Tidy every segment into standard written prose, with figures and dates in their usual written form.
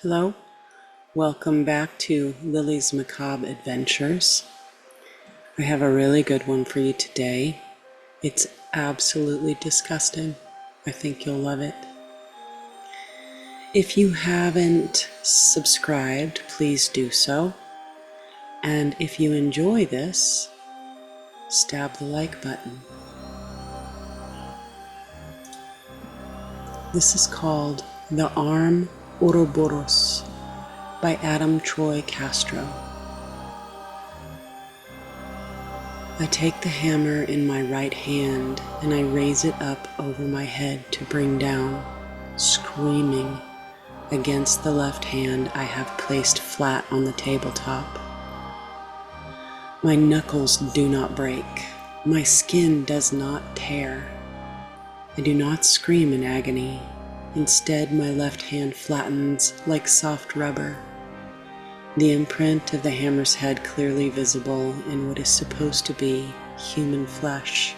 Hello, welcome back to Lily's Macabre Adventures. I have a really good one for you today. It's absolutely disgusting. I think you'll love it. If you haven't subscribed, please do so. And if you enjoy this, stab the like button. This is called The Arm Oroburous by Adam Troy Castro. I take the hammer in my right hand and I raise it up over my head to bring down, screaming, against the left hand I have placed flat on the tabletop. My knuckles do not break. My skin does not tear. I do not scream in agony. Instead, my left hand flattens like soft rubber. The imprint of the hammer's head clearly visible in what is supposed to be human flesh.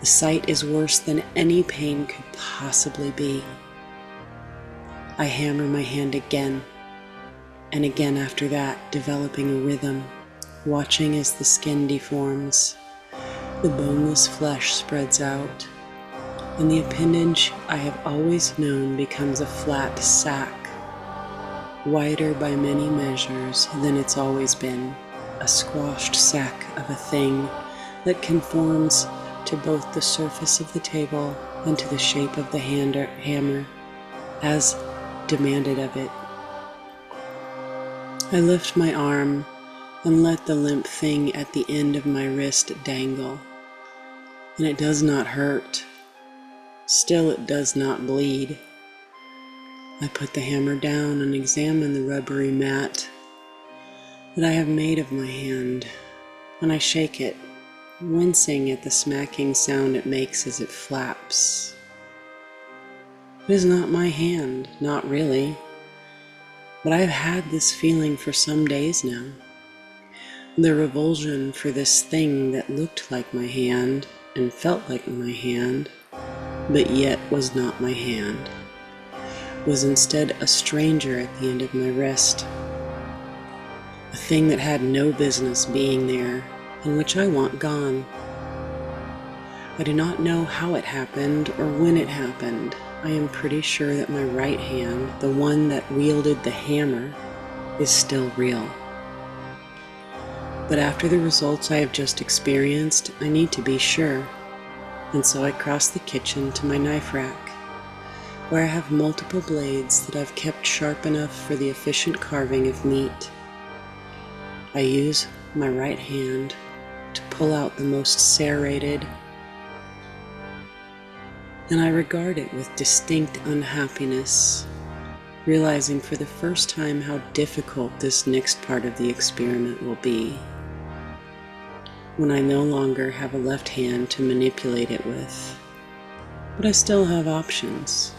The sight is worse than any pain could possibly be. I hammer my hand again, and again after that, developing a rhythm, watching as the skin deforms, the boneless flesh spreads out, and the appendage I have always known becomes a flat sack, wider by many measures than it's always been, a squashed sack of a thing that conforms to both the surface of the table and to the shape of the hammer as demanded of it. I lift my arm and let the limp thing at the end of my wrist dangle, and it does not hurt. Still, it does not bleed. I put the hammer down and examine the rubbery mat that I have made of my hand, and I shake it, wincing at the smacking sound it makes as it flaps. It is not my hand, not really, but I have had this feeling for some days now. The revulsion for this thing that looked like my hand and felt like my hand, but yet was not my hand, was instead a stranger at the end of my wrist, a thing that had no business being there and which I want gone. I do not know how it happened or when it happened. I am pretty sure that my right hand, the one that wielded the hammer, is still real. But after the results I have just experienced, I need to be sure, and so I cross the kitchen to my knife rack, where I have multiple blades that I've kept sharp enough for the efficient carving of meat. I use my right hand to pull out the most serrated, and I regard it with distinct unhappiness, realizing for the first time how difficult this next part of the experiment will be, when I no longer have a left hand to manipulate it with. But I still have options.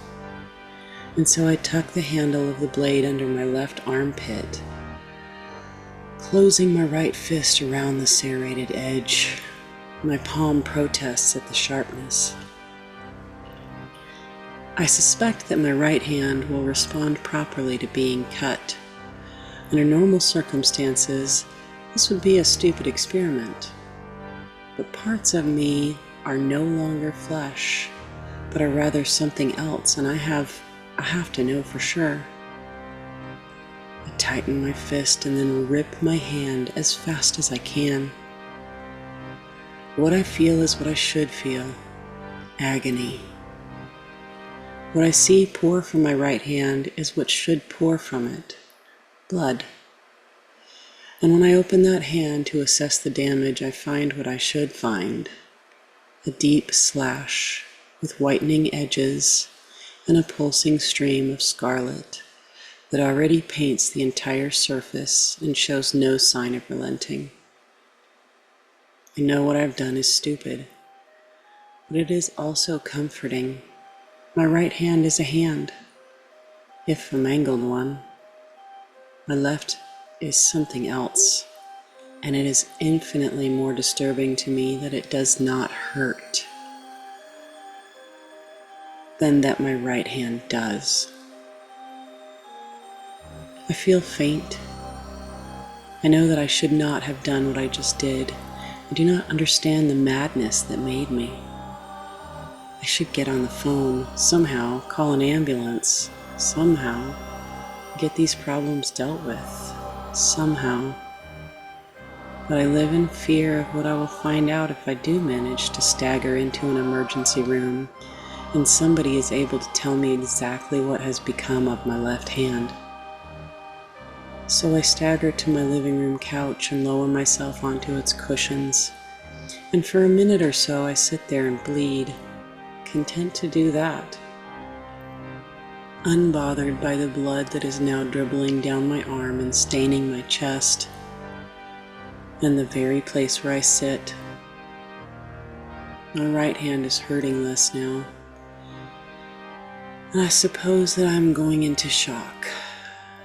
And so I tuck the handle of the blade under my left armpit, closing my right fist around the serrated edge. My palm protests at the sharpness. I suspect that my right hand will respond properly to being cut. Under normal circumstances, this would be a stupid experiment. But parts of me are no longer flesh, but are rather something else, and I have to know for sure. I tighten my fist and then rip my hand as fast as I can. What I feel is what I should feel: agony. What I see pour from my right hand is what should pour from it: blood. And when I open that hand to assess the damage, I find what I should find: a deep slash with whitening edges and a pulsing stream of scarlet that already paints the entire surface and shows no sign of relenting. I know what I've done is stupid, but it is also comforting. My right hand is a hand, if a mangled one. My left is something else, and it is infinitely more disturbing to me that it does not hurt than that my right hand does. I feel faint. I know that I should not have done what I just did. I do not understand the madness that made me. I should get on the phone, somehow, call an ambulance, somehow, get these problems dealt with, somehow. But I live in fear of what I will find out if I do manage to stagger into an emergency room and somebody is able to tell me exactly what has become of my left hand. So I stagger to my living room couch and lower myself onto its cushions, and for a minute or so I sit there and bleed, content to do that, unbothered by the blood that is now dribbling down my arm and staining my chest, and the very place where I sit. My right hand is hurting less now, and I suppose that I'm going into shock,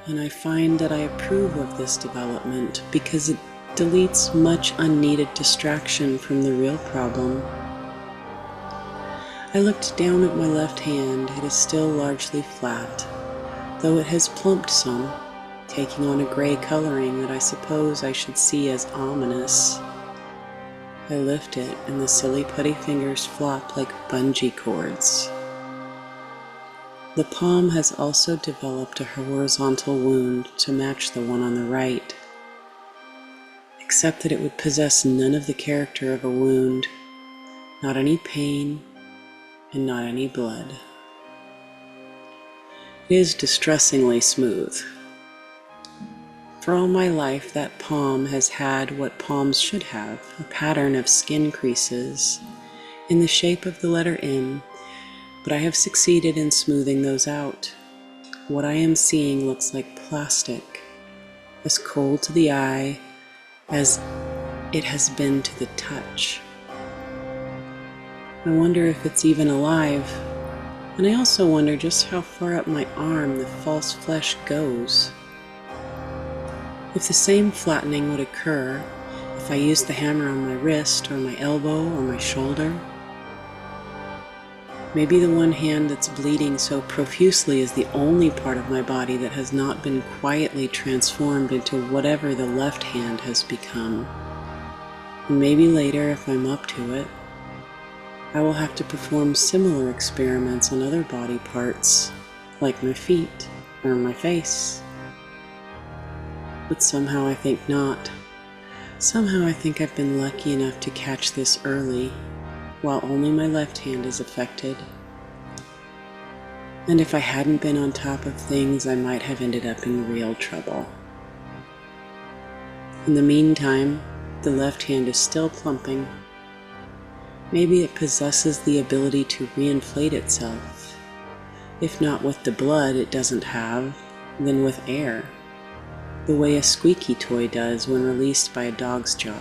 and I find that I approve of this development because it deletes much unneeded distraction from the real problem. I looked down at my left hand. It is still largely flat, though it has plumped some, taking on a gray coloring that I suppose I should see as ominous. I lift it, and the silly putty fingers flop like bungee cords. The palm has also developed a horizontal wound to match the one on the right, except that it would possess none of the character of a wound, not any pain, and not any blood. It is distressingly smooth. For all my life, that palm has had what palms should have, a pattern of skin creases in the shape of the letter M, but I have succeeded in smoothing those out. What I am seeing looks like plastic, as cold to the eye as it has been to the touch. I wonder if it's even alive, and I also wonder just how far up my arm the false flesh goes. If the same flattening would occur if I used the hammer on my wrist or my elbow or my shoulder. Maybe the one hand that's bleeding so profusely is the only part of my body that has not been quietly transformed into whatever the left hand has become. And maybe later, if I'm up to it, I will have to perform similar experiments on other body parts, like my feet or my face. But somehow I think not. Somehow I think I've been lucky enough to catch this early, while only my left hand is affected. And if I hadn't been on top of things, I might have ended up in real trouble. In the meantime, the left hand is still plumping. Maybe it possesses the ability to reinflate itself. If not with the blood it doesn't have, then with air, the way a squeaky toy does when released by a dog's jaw.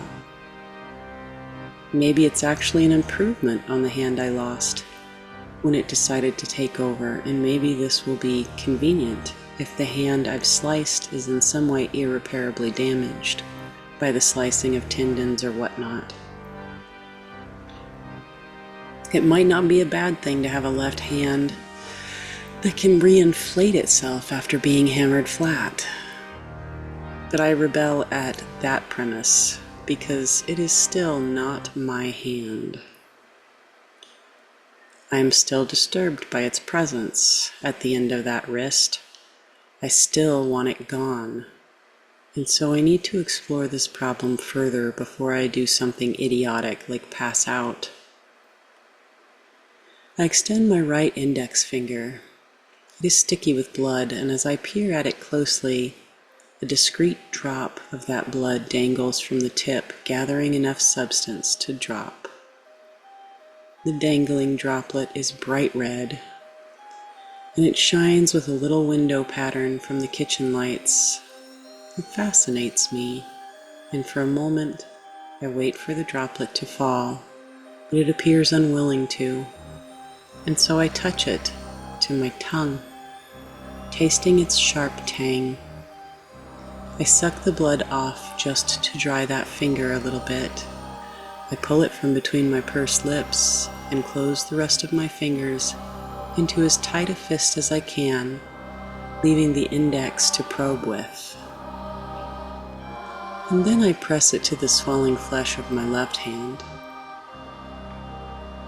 Maybe it's actually an improvement on the hand I lost when it decided to take over, and maybe this will be convenient if the hand I've sliced is in some way irreparably damaged by the slicing of tendons or whatnot. It might not be a bad thing to have a left hand that can reinflate itself after being hammered flat. But I rebel at that premise because it is still not my hand. I am still disturbed by its presence at the end of that wrist. I still want it gone. And so I need to explore this problem further before I do something idiotic like pass out. I extend my right index finger. It is sticky with blood, and as I peer at it closely, a discreet drop of that blood dangles from the tip, gathering enough substance to drop. The dangling droplet is bright red, and it shines with a little window pattern from the kitchen lights. It fascinates me, and for a moment I wait for the droplet to fall, but it appears unwilling to, and so I touch it to my tongue, tasting its sharp tang. I suck the blood off just to dry that finger a little bit. I pull it from between my pursed lips and close the rest of my fingers into as tight a fist as I can, leaving the index to probe with. And then I press it to the swelling flesh of my left hand.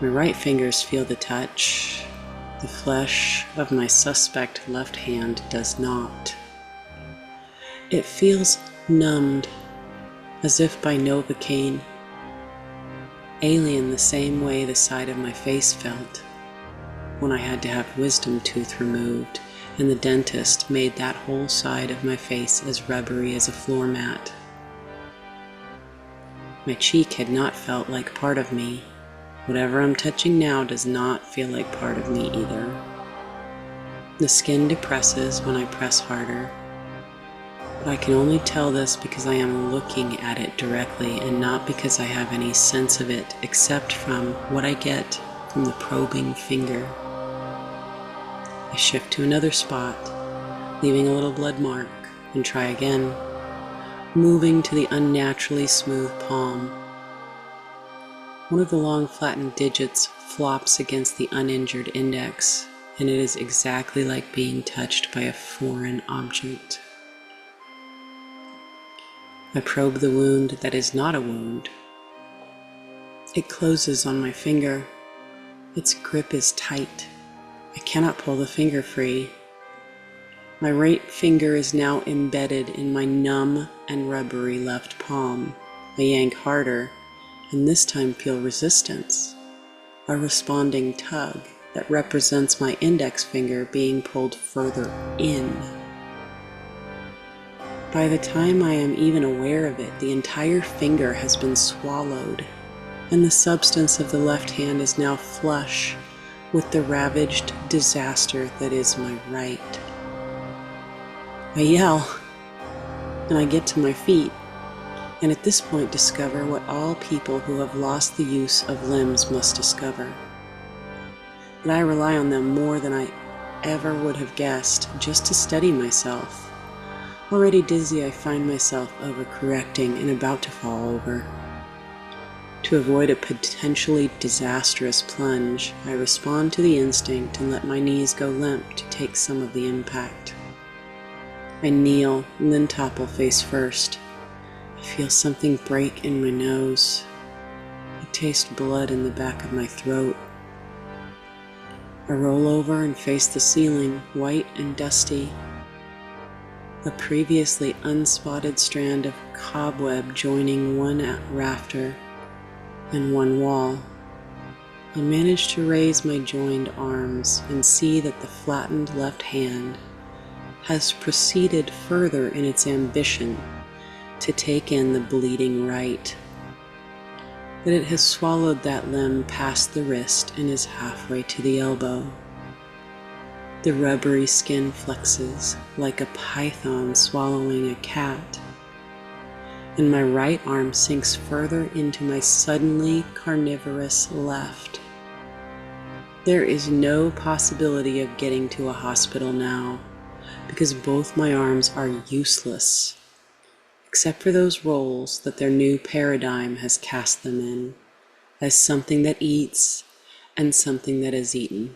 My right fingers feel the touch. The flesh of my suspect left hand does not. It feels numbed, as if by Novocaine, alien the same way the side of my face felt when I had to have wisdom tooth removed and the dentist made that whole side of my face as rubbery as a floor mat. My cheek had not felt like part of me. Whatever I'm touching now does not feel like part of me either. The skin depresses when I press harder, but I can only tell this because I am looking at it directly and not because I have any sense of it except from what I get from the probing finger. I shift to another spot, leaving a little blood mark, and try again, moving to the unnaturally smooth palm. One of the long flattened digits flops against the uninjured index, and it is exactly like being touched by a foreign object. I probe the wound that is not a wound. It closes on my finger. Its grip is tight. I cannot pull the finger free. My right finger is now embedded in my numb and rubbery left palm. I yank harder, and this time feel resistance, a responding tug that represents my index finger being pulled further in. By the time I am even aware of it, the entire finger has been swallowed, and the substance of the left hand is now flush with the ravaged disaster that is my right. I yell, and I get to my feet, and at this point discover what all people who have lost the use of limbs must discover. That I rely on them more than I ever would have guessed just to steady myself. Already dizzy, I find myself overcorrecting and about to fall over. To avoid a potentially disastrous plunge, I respond to the instinct and let my knees go limp to take some of the impact. I kneel and then topple face first. I feel something break in my nose. I taste blood in the back of my throat. I roll over and face the ceiling, white and dusty. A previously unspotted strand of cobweb joining one rafter and one wall. I manage to raise my joined arms and see that the flattened left hand has proceeded further in its ambition to take in the bleeding right, that it has swallowed that limb past the wrist and is halfway to the elbow. The rubbery skin flexes like a python swallowing a cat, and my right arm sinks further into my suddenly carnivorous left. There is no possibility of getting to a hospital now, because both my arms are useless, except for those roles that their new paradigm has cast them in, as something that eats and something that is eaten.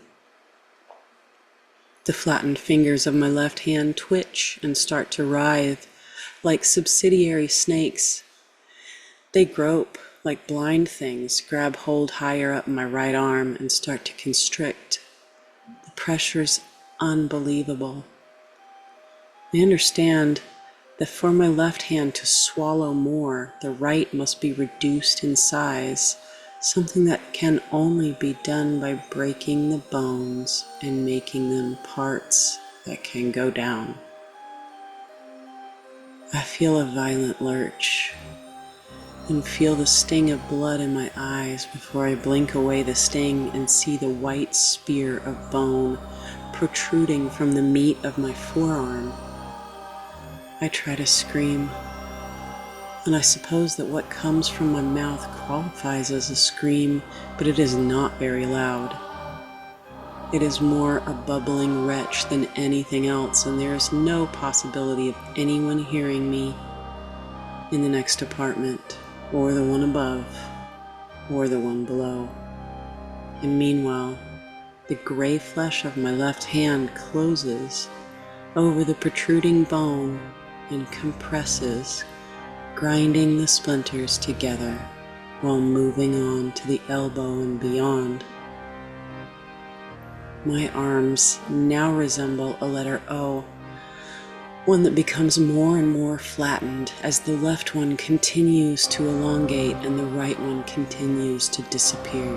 The flattened fingers of my left hand twitch and start to writhe like subsidiary snakes. They grope like blind things, grab hold higher up my right arm and start to constrict. The pressure's unbelievable. I understand that for my left hand to swallow more, the right must be reduced in size, something that can only be done by breaking the bones and making them parts that can go down. I feel a violent lurch and feel the sting of blood in my eyes before I blink away the sting and see the white spear of bone protruding from the meat of my forearm. I try to scream, and I suppose that what comes from my mouth qualifies as a scream, but it is not very loud. It is more a bubbling retch than anything else, and there is no possibility of anyone hearing me in the next apartment, or the one above, or the one below. And meanwhile, the gray flesh of my left hand closes over the protruding bone and compresses, grinding the splinters together while moving on to the elbow and beyond. My arms now resemble a letter O, one that becomes more and more flattened as the left one continues to elongate and the right one continues to disappear.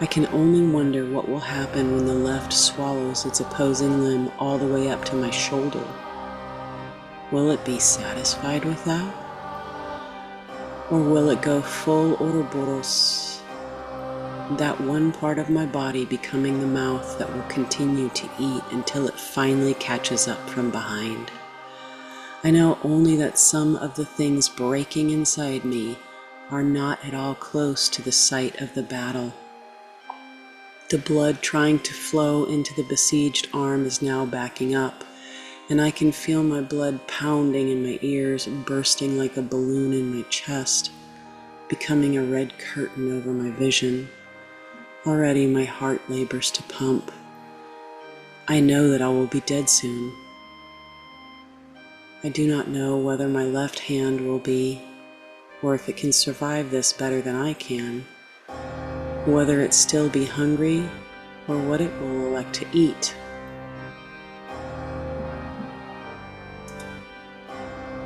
I can only wonder what will happen when the left swallows its opposing limb all the way up to my shoulder. Will it be satisfied with that? Or will it go full Oroburous, that one part of my body becoming the mouth that will continue to eat until it finally catches up from behind? I know only that some of the things breaking inside me are not at all close to the site of the battle. The blood trying to flow into the besieged arm is now backing up, and I can feel my blood pounding in my ears, bursting like a balloon in my chest, becoming a red curtain over my vision. Already my heart labors to pump. I know that I will be dead soon. I do not know whether my left hand will be, or if it can survive this better than I can, whether it still be hungry, or what it will elect to eat